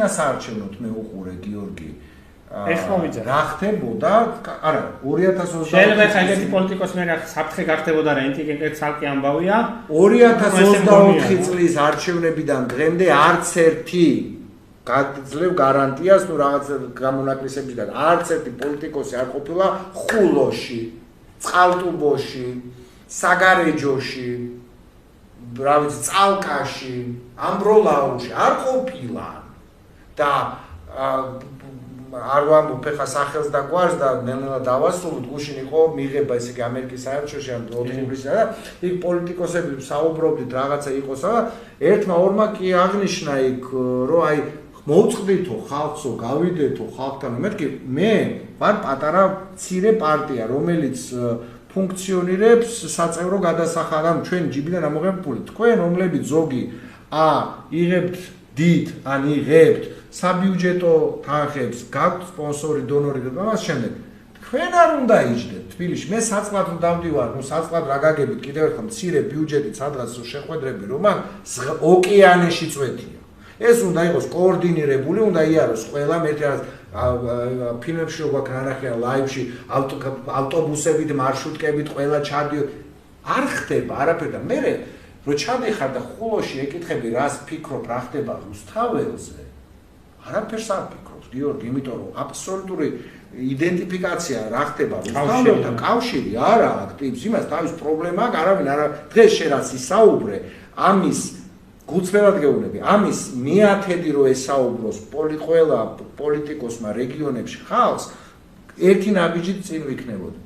წინა საარჩევნოთ მე უყურე გიორგი ეხლა ვიძახ რა ხდებოდა არა 2020 შეიძლება ხალხი პოლიტიკოს მე რა საფრთხე გახდებოდა რენტიგენკეთ ცალკე ამბავია 2024 წლის არჩევნებიდან დღემდე არც ერთი გაძლევ გარანტიას თუ რაღაც გამონაკლისებიდან არც ერთი პოლიტიკოსი არ ყოფილა ხულოში წყალტუბოში საგარეჯოში რა ვიცი წალკაში ამბროლაუში არ ყოფილა და არ ვამბობ ხა სახელს და გვარს და ნელ-ნელა დავასრულოთ გუშინ იყო მიღება ესე იგი ამერიკის საერთაშორისო ამ 4 ივლისსა და იქ პოლიტიკოსები საუბრობდით რაღაცა იყოსა და ერთმა ორმა კი აღნიშნა იქ რომ აი მოუწყდითო ხალხსო გავიდეთო ხალხთან მეთქი მე ვარ პატარა მცირე პარტია რომელიც ფუნქციონირებს საწევრო გადასახადამ ჩვენ ჯიბიდან ამოღებ პული თქვენ რომლებიც ზოგი იღებთ დიდ ან იღებთ საბიუჯეტო თანხებს გაქვთ სპონსორი დონორი და ამას შემდეგ თქვენ არ უნდა იჯდეთ თბილისში მე საწყლად დავდივარ ნუ საწყლად რა გაგებით კიდევ ერთხელ მცირე ბიუჯეტით სადღაც შეხვედრები რომ ოკეანეში წვეთია ეს უნდა იყოს კოორდინირებული უნდა იაროს ყველა მე ფილმებში რო გვაქვს ნანახია ლაივში ავტობუსებით მარშრუტკებით ყველა ჩადიო არ ხდება არაფერი და მე რო ჩადიხარ და ხულოში ეკითხები რას ფიქრობ რა ხდება რუსთაველზე არაფერს არ ფიქრობს გიორგი იმიტომ რომ აბსოლუტური იდენტიფიკაცია რა ხდება რუსთაველთან კავშირი არა აქტივს იმას თავის პრობლემა აქვს არავინ არა დღეს შენ რაც ისაუბრე ამის გულწრფელად გეუბნები ამის მიათედი რო ესაუბროს ყველა პოლიტიკოსმა რეგიონებში ხალხს ერთი ნაბიჯით წინ ვიქნებოდი